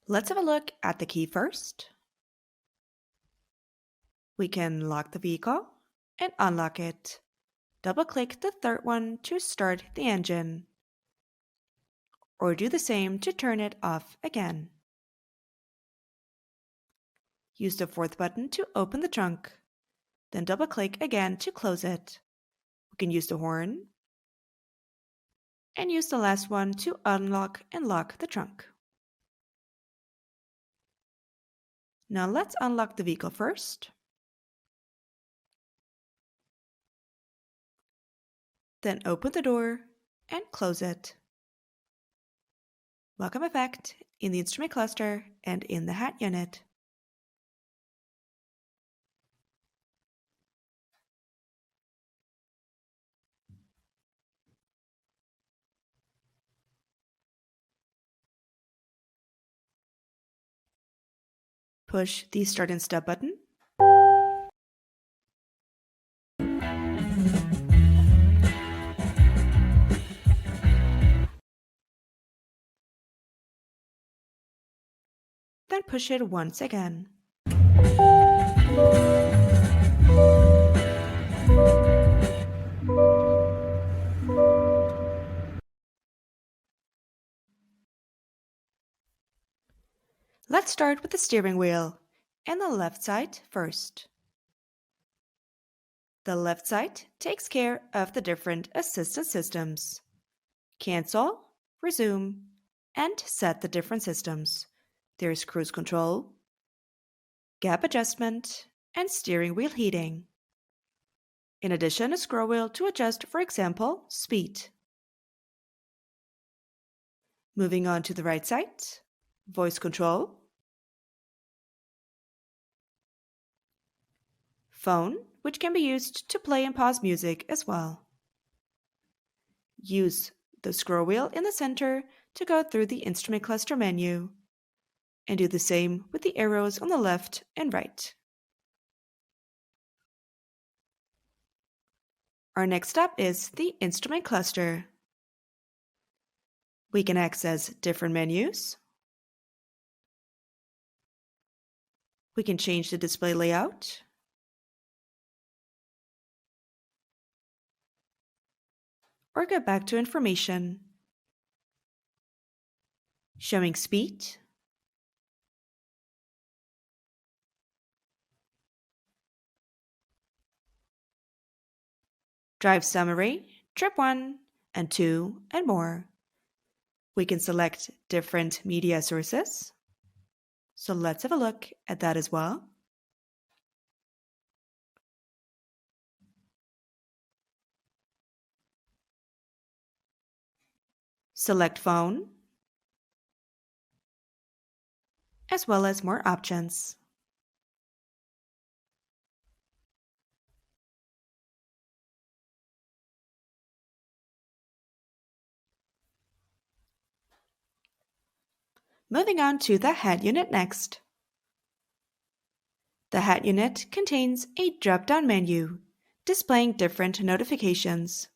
Let's have a look at the key first. We can lock the vehicle and unlock it. Double-click the third one to start the engine, or do the same to turn it off again. Use the fourth button to open the trunk, then double-click again to close it. We can use the horn, and use the last one to unlock and lock the trunk. Now let's unlock the vehicle first. Then open the door and close it. Welcome effect in the instrument cluster and in the hat unit. Push the Start and Stop button. Then push it once again. Let's start with the steering wheel and the left side first. The left side takes care of the different assistance systems. Cancel, resume, and set the different systems. There's cruise control, gap adjustment, and steering wheel heating. In addition, a scroll wheel to adjust, for example, speed. Moving on to the right side, voice control, phone, which can be used to play and pause music as well. Use the scroll wheel in the center to go through the instrument cluster menu, and do the same with the arrows on the left and right. Our next step is the instrument cluster. We can access different menus. We can change the display layout. Or go back to information. Showing speed. Drive summary, trip 1 and 2, and more. We can select different media sources. So let's have a look at that as well. Select phone, as well as more options. Moving on to the hat unit next. The hat unit contains a drop-down menu displaying different notifications.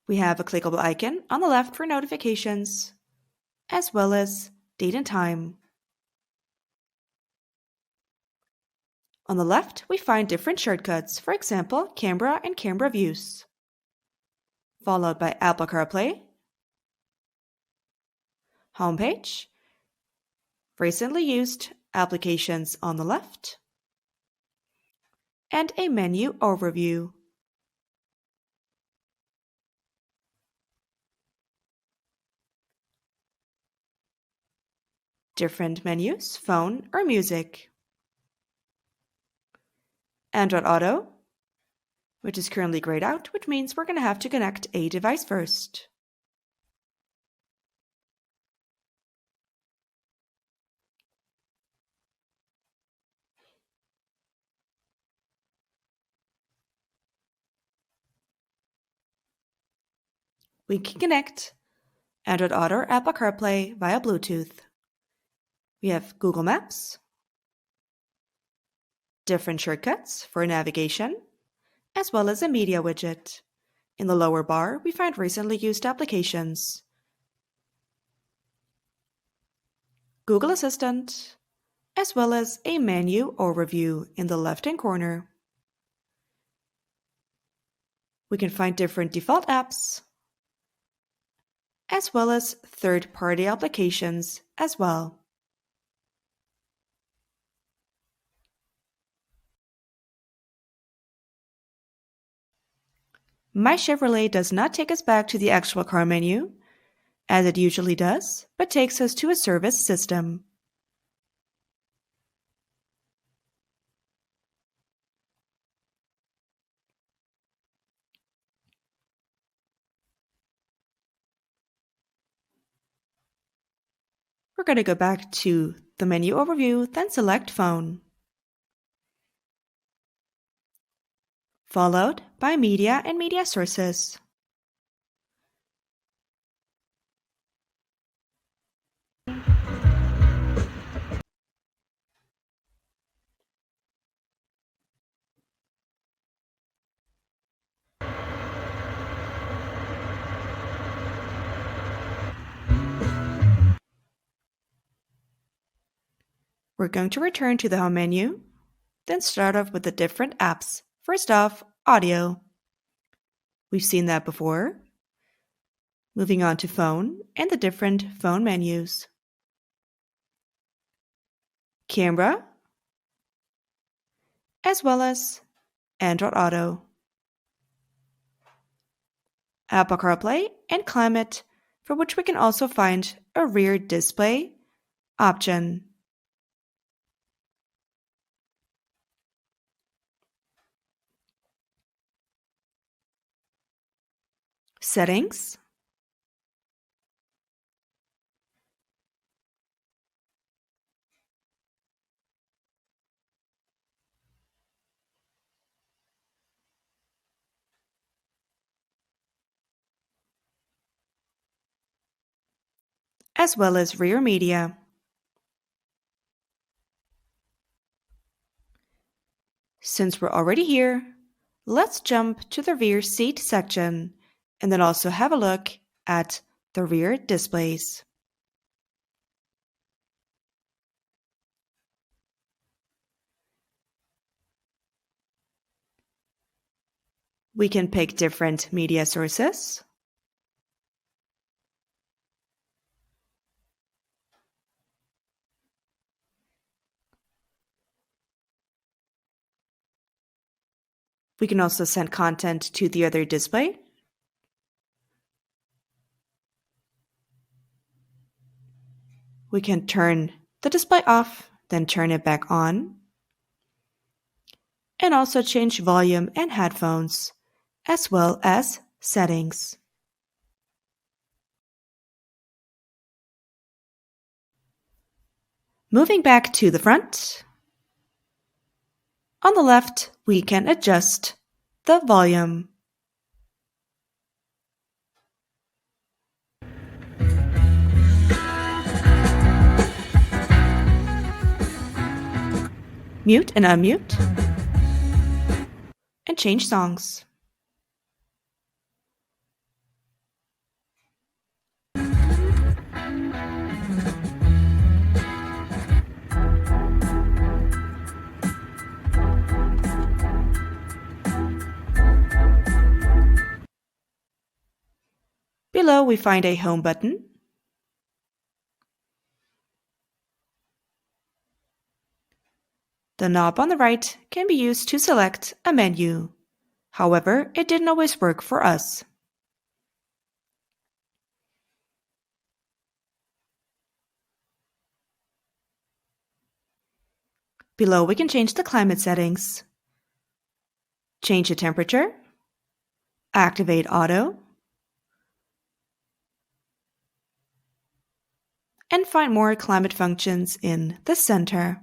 We have a clickable icon on the left for notifications, as well as date and time. On the left, we find different shortcuts, for example, camera and camera views, followed by Apple CarPlay, homepage, recently used applications on the left, and a menu overview. Different menus, phone or music. Android Auto, which is currently grayed out, which means we're going to have to connect a device first. We can connect Android Auto or Apple CarPlay via Bluetooth. We have Google Maps, different shortcuts for navigation, as well as a media widget. In the lower bar, we find recently used applications, Google Assistant, as well as a menu overview in the left-hand corner. We can find different default apps, as well as third-party applications as well. My Chevrolet does not take us back to the actual car menu, as it usually does, but takes us to a service system. We're going to go back to the menu overview, then select Phone, followed by Media and Media Sources. We're going to return to the Home menu, then start off with the different apps. First off, Audio. We've seen that before. Moving on to Phone and the different phone menus. Camera, as well as Android Auto. Apple CarPlay and Climate, for which we can also find a rear display option. Settings, as well as rear media. Since we're already here, let's jump to the rear seat section and then also have a look at the rear displays. We can pick different media sources. We can also send content to the other display. We can turn the display off, then turn it back on. And also change volume and headphones, as well as settings. Moving back to the front, on the left, we can adjust the volume. Mute and unmute, and change songs. Below, we find a home button. The knob on the right can be used to select a menu. However, it didn't always work for us. Below, we can change the climate settings, change the temperature, activate auto, and find more climate functions in the center.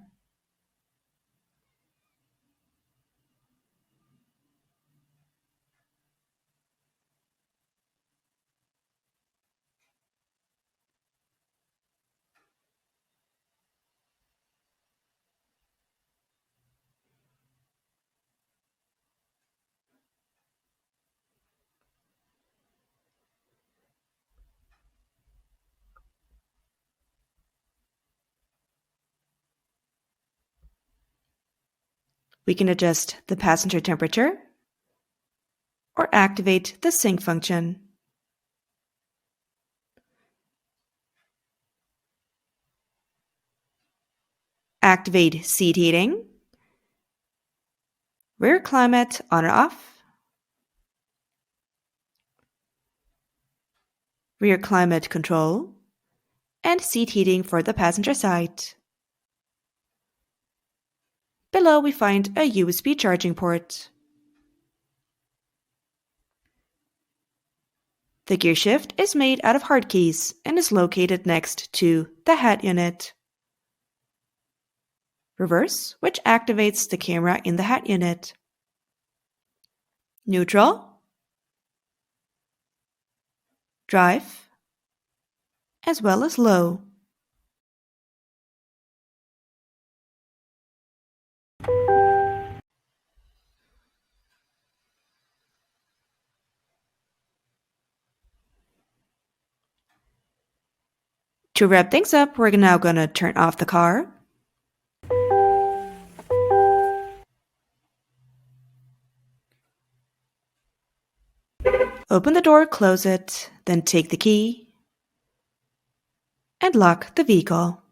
We can adjust the passenger temperature or activate the sync function. Activate seat heating, rear climate on or off, rear climate control, and seat heating for the passenger side. Below we find a USB charging port. The gear shift is made out of hard keys and is located next to the head unit. Reverse, which activates the camera in the head unit. Neutral, drive, as well as low. To wrap things up, we're now going to turn off the car. Open the door, close it, then take the key and lock the vehicle.